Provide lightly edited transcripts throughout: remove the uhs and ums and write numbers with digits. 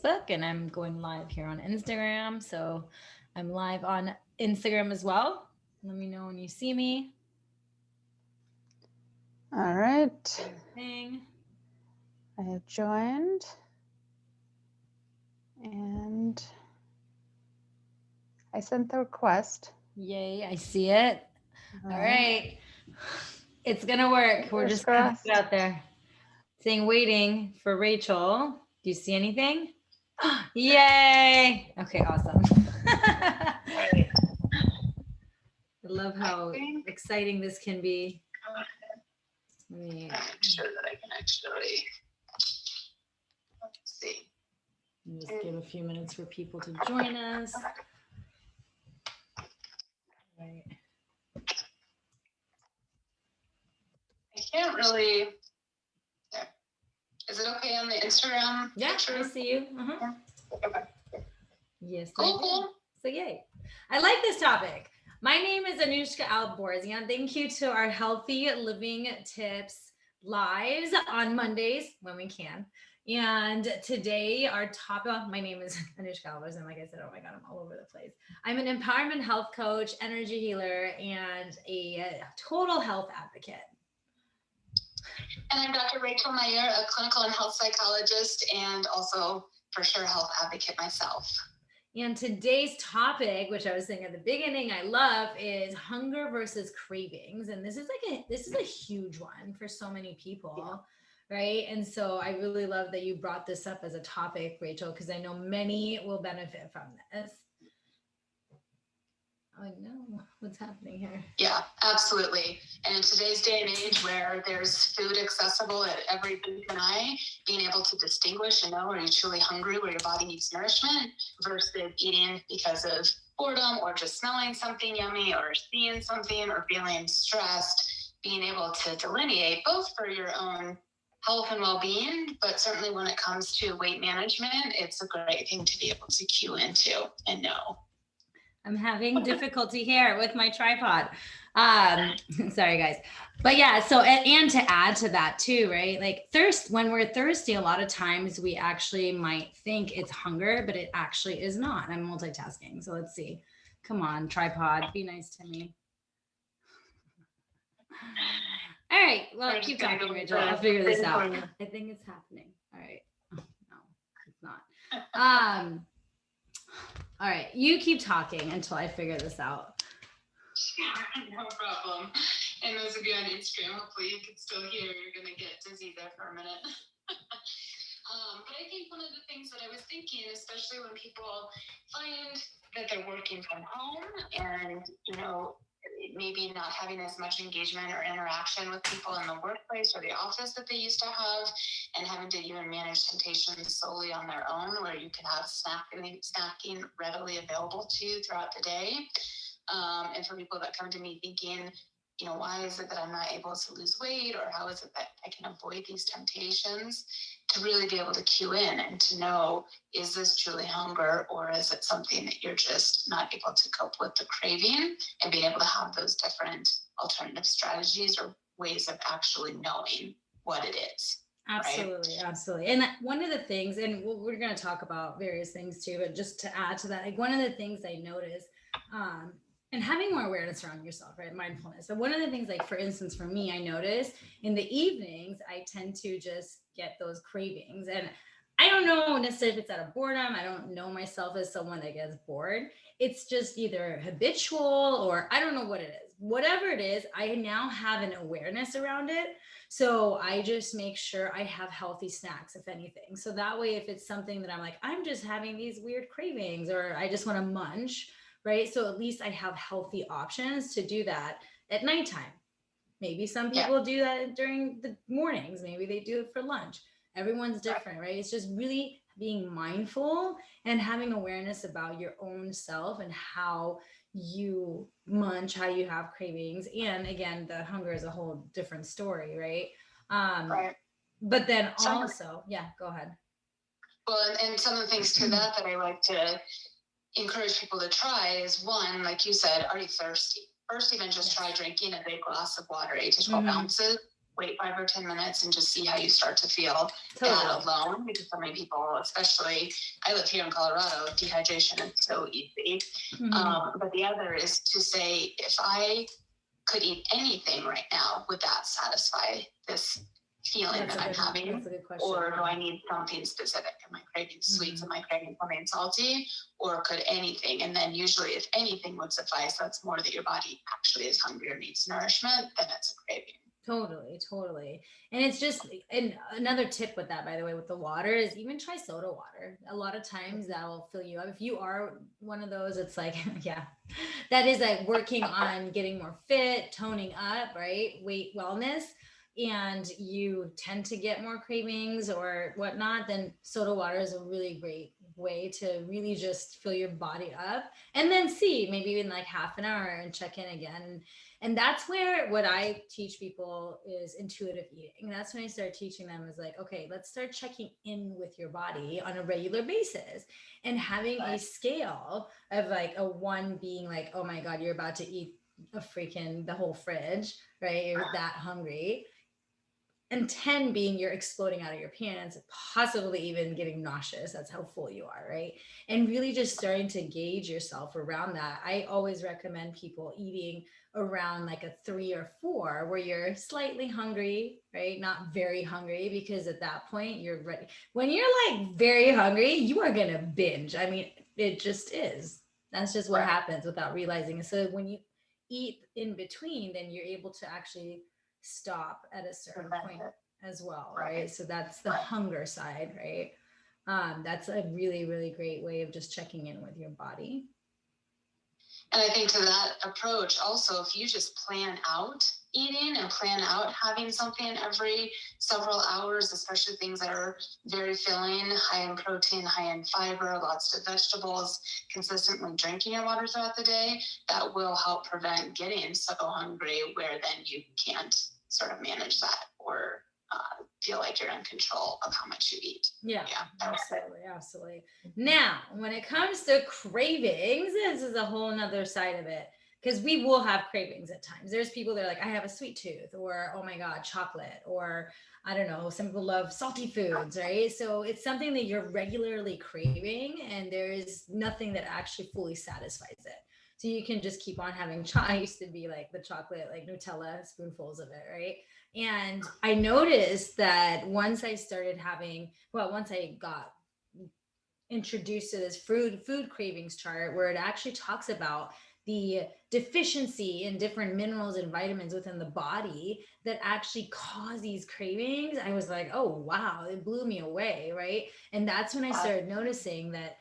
Facebook, and I'm going live here on Instagram. So I'm live on Instagram as well. Let me know when you see me. All right. Thing. I have joined. And I sent the request. Yay, I see it. All right. It's going to work. We're just going to put it out there. Saying waiting for Rachel. Do you see anything? Yay. Okay, awesome. I love how exciting this can be. Let me make sure that I can actually, let's see. Just give a few minutes for people to join us. Right. I can't really. There. Is it okay on the Instagram? Yeah, picture? I see you. Okay. Yes. Cool. So yay. I like this topic. My name is Anuschka Alborzian. Thank you to our Healthy Living Tips lives on Mondays when we can. And today our topic, my name is Anuschka Alborzian. Like I said, oh my God, I'm all over the place. I'm an empowerment health coach, energy healer, and a total health advocate. And I'm Dr. Rachael and I, a clinical and health psychologist, and also for sure health advocate myself. And today's topic, which I was saying at the beginning, I love, is hunger versus cravings. And this is a huge one for so many people, right? And so I really love that you brought this up as a topic, Rachel, because I know many will benefit from this. Oh no, what's happening here? Yeah, absolutely. And in today's day and age where there's food accessible at every blink of an eye, being able to distinguish and know, are you truly hungry where your body needs nourishment versus eating because of boredom or just smelling something yummy or seeing something or feeling stressed, being able to delineate both for your own health and well-being, but certainly when it comes to weight management, it's a great thing to be able to cue into and know. I'm having difficulty here with my tripod. Sorry guys. But yeah, so, and to add to that too, right? Like when we're thirsty, a lot of times we actually might think it's hunger, but it actually is not. I'm multitasking. So let's see. Come on, tripod, be nice to me. All right. Well, keep talking, Rachel. I'll figure this out. I think it's happening. All right. Oh, no, it's not. All right, you keep talking until I figure this out. No problem. And those of you on Instagram, hopefully you can still hear. You're going to get dizzy there for a minute. But I think one of the things that I was thinking, especially when people find that they're working from home and, maybe not having as much engagement or interaction with people in the workplace or the office that they used to have, and having to even manage temptations solely on their own, where you can have snacking readily available to you throughout the day. And for people that come to me thinking, why is it that I'm not able to lose weight, or how is it that I can avoid these temptations, to really be able to cue in and to know, is this truly hunger, or is it something that you're just not able to cope with the craving, and being able to have those different alternative strategies or ways of actually knowing what it is. Absolutely. Right? Absolutely. And one of the things, and we're going to talk about various things too, but just to add to that, like one of the things I noticed, and having more awareness around yourself, right? Mindfulness. So one of the things, like for instance, for me, I notice in the evenings, I tend to just get those cravings. And I don't know necessarily if it's out of boredom. I don't know myself as someone that gets bored. It's just either habitual, or I don't know what it is. Whatever it is, I now have an awareness around it. So I just make sure I have healthy snacks, if anything. So that way, if it's something that I'm like, I'm just having these weird cravings, or I just want to munch, right? So at least I have healthy options to do that at nighttime. Maybe some people do that during the mornings. Maybe they do it for lunch. Everyone's different, right? It's just really being mindful and having awareness about your own self and how you munch, how you have cravings. And again, the hunger is a whole different story, right? Right. But then also, go ahead. Well, and some of the things to that I like to encourage people to try is, one, like you said, are you thirsty? First, even just try drinking a big glass of water, 8 to 12 ounces. wait 5 or 10 minutes and just see how you start to feel. Totally. That alone, because so many people, especially, I live here in Colorado, dehydration is so easy. But the other is to say, if I could eat anything right now, would that satisfy this feeling That's that I'm having? That's a good question. Or do I need something specific? Am I craving sweets? Am I craving something salty? Or could anything? And then usually if anything would suffice, that's more that your body actually is hungry or needs nourishment, then it's a craving. Totally. And it's just, and another tip with that, by the way, with the water is even try soda water. A lot of times that will fill you up. If you are one of those, it's like, yeah, that is like working on getting more fit, toning up, right? Weight wellness. And you tend to get more cravings or whatnot, then soda water is a really great way to really just fill your body up and then see maybe in like half an hour and check in again. And that's where what I teach people is intuitive eating. That's when I start teaching them is like, okay, let's start checking in with your body on a regular basis and having a scale of like a 1 being like, oh my God, you're about to eat the whole fridge, right? You're that hungry. And 10 being you're exploding out of your pants, possibly even getting nauseous. That's how full you are, right? And really just starting to gauge yourself around that. I always recommend people eating around like a 3 or 4 where you're slightly hungry, right? Not very hungry, because at that point you're ready. When you're like very hungry, you are going to binge. I mean, it just is. That's just what happens without realizing it. So when you eat in between, then you're able to actually stop at a certain point as well, right? So that's the hunger side, right? That's a really, really great way of just checking in with your body. And I think to that approach also, if you just plan out eating and plan out having something every several hours, especially things that are very filling, high in protein, high in fiber, lots of vegetables, consistently drinking your water throughout the day, that will help prevent getting so hungry where then you can't sort of manage that or feel like you're in control of how much you eat. Yeah, absolutely. Now, when it comes to cravings, this is a whole nother side of it, because we will have cravings at times. There's people that are like, I have a sweet tooth, or oh my God, chocolate, or I don't know, some people love salty foods, right? So it's something that you're regularly craving, and there is nothing that actually fully satisfies it. So you can just keep on having I used to be like the chocolate, like Nutella, spoonfuls of it, right? And I noticed that once I got introduced to this food cravings chart, where it actually talks about the deficiency in different minerals and vitamins within the body that actually cause these cravings, I was like, oh wow, it blew me away, right? And that's when I started noticing that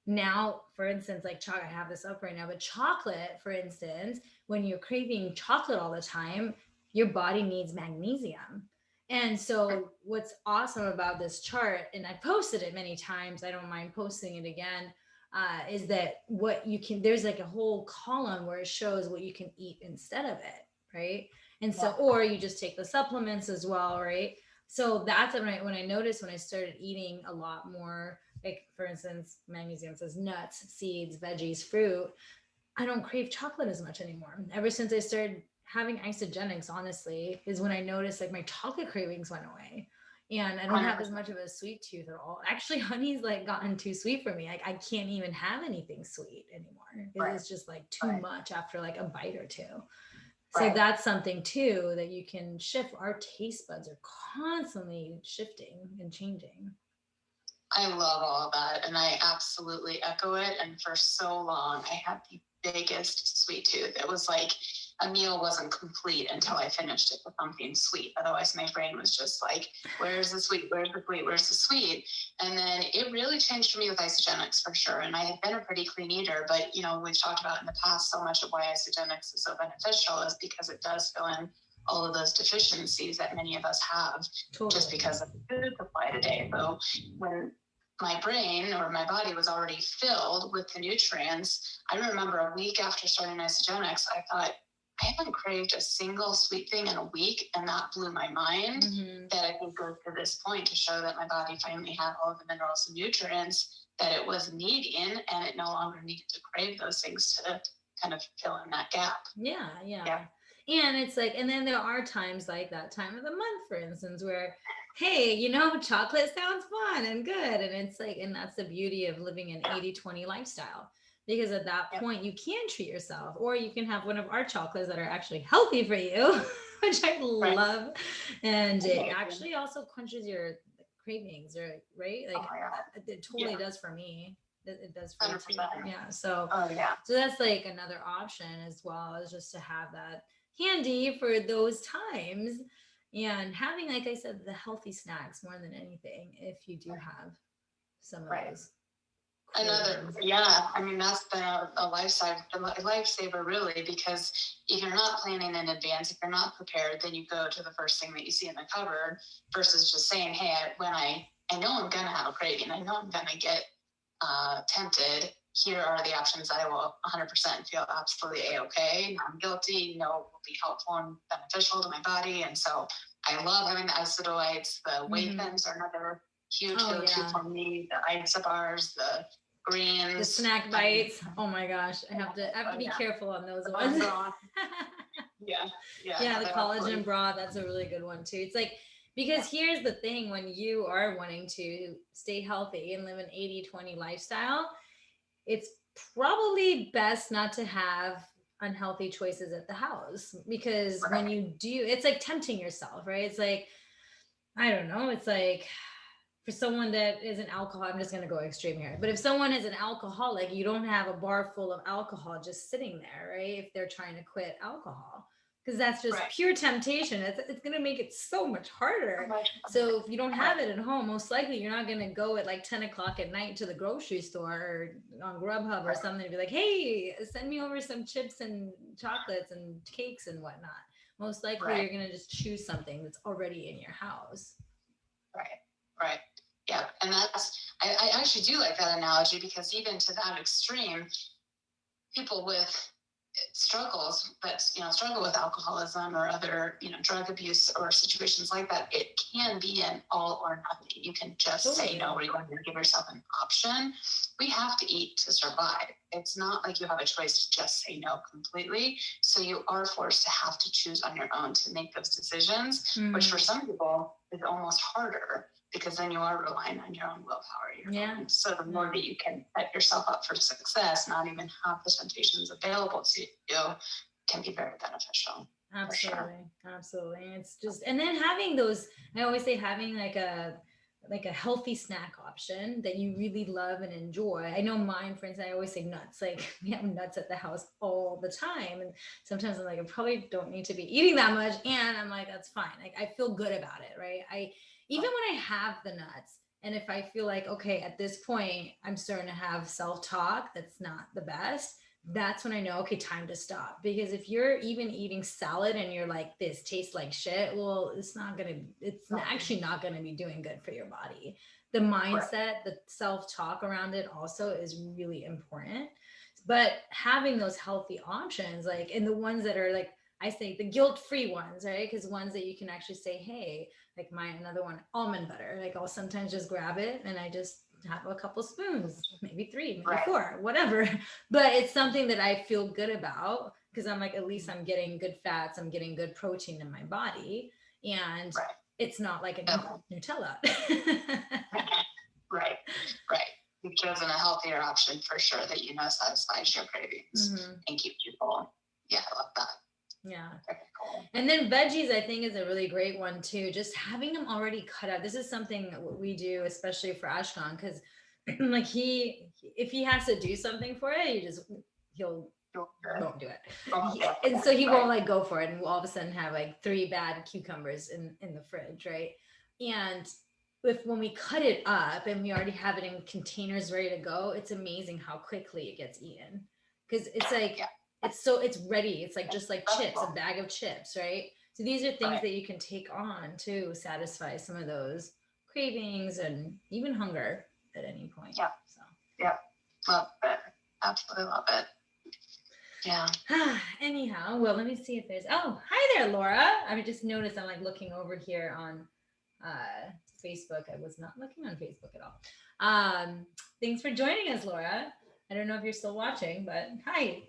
now, for instance, like chocolate, I have this up right now, but chocolate, for instance, when you're craving chocolate all the time, your body needs magnesium. And so what's awesome about this chart, and I posted it many times, I don't mind posting it again, is that there's like a whole column where it shows what you can eat instead of it, right? And so, or you just take the supplements as well, right? So that's when I noticed when I started eating a lot more, like for instance, magnesium says nuts, seeds, veggies, fruit. I don't crave chocolate as much anymore. Ever since I started having isogenics, honestly, is when I noticed like my chocolate cravings went away. And I don't have as much of a sweet tooth at all. Actually, honey's like gotten too sweet for me. Like I can't even have anything sweet anymore. It's just like too much after like a bite or two. So that's something too that you can shift. Our taste buds are constantly shifting and changing. I love all of that, and I absolutely echo it. And for so long, I had the biggest sweet tooth. It was like a meal wasn't complete until I finished it with something sweet. Otherwise, my brain was just like, where's the sweet? Where's the sweet? Where's the sweet? And then it really changed for me with isogenics for sure. And I had been a pretty clean eater, but we've talked about in the past so much of why isogenics is so beneficial is because it does fill in all of those deficiencies that many of us have just because of the food supply today. So when my brain or my body was already filled with the nutrients, I remember a week after starting isogenics, I thought, I haven't craved a single sweet thing in a week, and that blew my mind. That I think goes to this point to show that my body finally had all of the minerals and nutrients that it was needing, and it no longer needed to crave those things to kind of fill in that gap. Yeah. And it's like, and then there are times like that time of the month, for instance, where, hey, chocolate sounds fun and good. And it's like, and that's the beauty of living an 80-20 lifestyle. Because at that point, you can treat yourself, or you can have one of our chocolates that are actually healthy for you, which I love. And it actually also quenches your cravings, right? Like it totally does for me. It does for you too. Yeah. So that's like another option as well, is just to have that handy for those times, and having, like I said, the healthy snacks more than anything, if you do have some of those. Another, I mean, that's been a lifesaver, really, because if you're not planning in advance, if you're not prepared, then you go to the first thing that you see in the cupboard versus just saying, hey, I know I'm going to have a craving, I know I'm going to get tempted. Here are the options I will 100% feel absolutely a-okay, non-guilty, know will be helpful and beneficial to my body. And so I love having the isodolites. The whey thins are another huge go-to for me. The Isobars, the greens, the snack bites. Oh my gosh, I have to be careful on those ones. The collagen broth, that's a really good one too. It's like, because here's the thing, when you are wanting to stay healthy and live an 80-20 lifestyle, it's probably best not to have unhealthy choices at the house, because when you do, it's like tempting yourself, right? It's like, I don't know, it's like, for someone that is an alcoholic, I'm just going to go extreme here, but if someone is an alcoholic, you don't have a bar full of alcohol just sitting there, right? If they're trying to quit alcohol, because that's just pure temptation. It's going to make it so much harder. So if you don't have it at home, most likely you're not going to go at like 10 o'clock at night to the grocery store or on Grubhub or something and be like, hey, send me over some chips and chocolates and cakes and whatnot. Most likely you're going to just choose something that's already in your house. Right. Yeah. And that's, I actually do like that analogy, because even to that extreme, people with struggle with alcoholism or other, drug abuse or situations like that, it can be an all or nothing. You can just say no, or you want to give yourself an option. We have to eat to survive. It's not like you have a choice to just say no completely. So you are forced to have to choose on your own to make those decisions, which for some people is almost harder, because then you are relying on your own willpower. So the more that you can set yourself up for success, not even have the temptations available to you, can be very beneficial. Absolutely. It's just, and then having those, I always say, having like a healthy snack option that you really love and enjoy. I know mine, for instance, I always say nuts. Like, we have nuts at the house all the time, and sometimes I'm like, I probably don't need to be eating that much, and I'm like, that's fine. Like, I feel good about it, right? Even when I have the nuts, and if I feel like, okay, at this point, I'm starting to have self-talk that's not the best, that's when I know, okay, time to stop. Because if you're even eating salad and you're like, this tastes like shit, well, it's actually not going to be doing good for your body. The mindset, the self-talk around it also is really important. But having those healthy options, like, and the ones that are like, I say the guilt-free ones, right? Because ones that you can actually say, hey, like another one, almond butter. Like, I'll sometimes just grab it and I just have a couple spoons, maybe 3, maybe 4, whatever. But it's something that I feel good about, because I'm like, at least I'm getting good fats, I'm getting good protein in my body, and it's not like a Nutella. Right. You've chosen a healthier option for sure that satisfies your cravings and keeps you full. Yeah, I love that. Yeah. Cool. And then veggies, I think, is a really great one too. Just having them already cut out. This is something we do, especially for Ashkan, because like if he has to do something for it, he'll won't do it. And so he won't like go for it. And we'll all of a sudden have like 3 bad cucumbers in the fridge, right? And when we cut it up and we already have it in containers ready to go, it's amazing how quickly it gets eaten. Because it's like, it's ready. It's like, just like chips, a bag of chips, right? So these are things that you can take on to satisfy some of those cravings and even hunger at any point. Love it. Absolutely love it. Yeah. Anyhow, well, let me see if there's, hi there, Laura. I just noticed I'm like looking over here on Facebook. I was not looking on Facebook at all. Thanks for joining us, Laura. I don't know if you're still watching, but hi.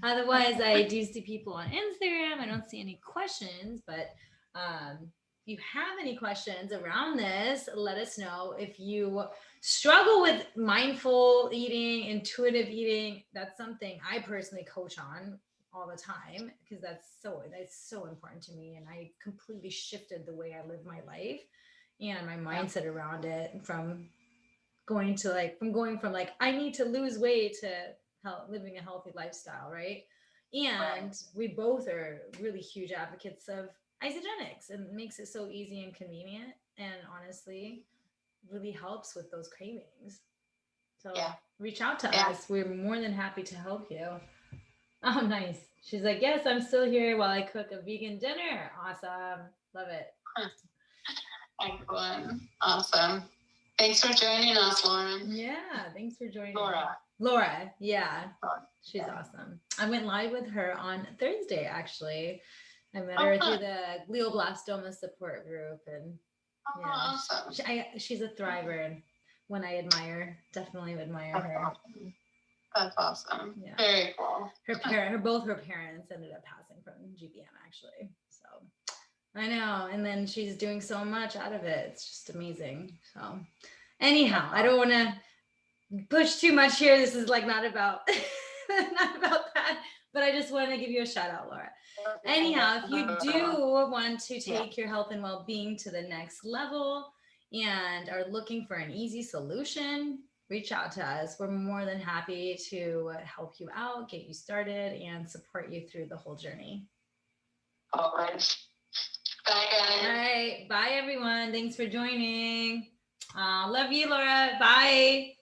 Otherwise, I do see people on Instagram. I don't see any questions, but if you have any questions around this, let us know. If you struggle with mindful eating, intuitive eating, that's something I personally coach on all the time because that's so important to me, and I completely shifted the way I live my life and my mindset around it going from like I need to lose weight to living a healthy lifestyle, right? And we both are really huge advocates of isogenics, and it makes it so easy and convenient, and honestly really helps with those cravings. So reach out to us. We're more than happy to help you. Oh, nice. She's like, yes, I'm still here while I cook a vegan dinner. Awesome. Love it. Excellent. Awesome. Thanks for joining us, Lauren. Yeah, thanks for joining. Laura. Yeah. She's awesome. I went live with her on Thursday, actually. I met her through the Glioblastoma support group, and awesome. she's a thriver, and one I definitely admire her. That's awesome. Yeah. Very cool. Both her parents ended up passing from GBM, actually. So I know. And then she's doing so much out of it. It's just amazing. So anyhow, I don't want to push too much here. This is like not about that, but I just want to give you a shout out, Laura. Anyhow, if you do want to take your health and well-being to the next level and are looking for an easy solution, reach out to us. We're more than happy to help you out, get you started, and support you through the whole journey. All right. Bye, guys. All right. Bye, everyone. Thanks for joining. Love you, Laura. Bye.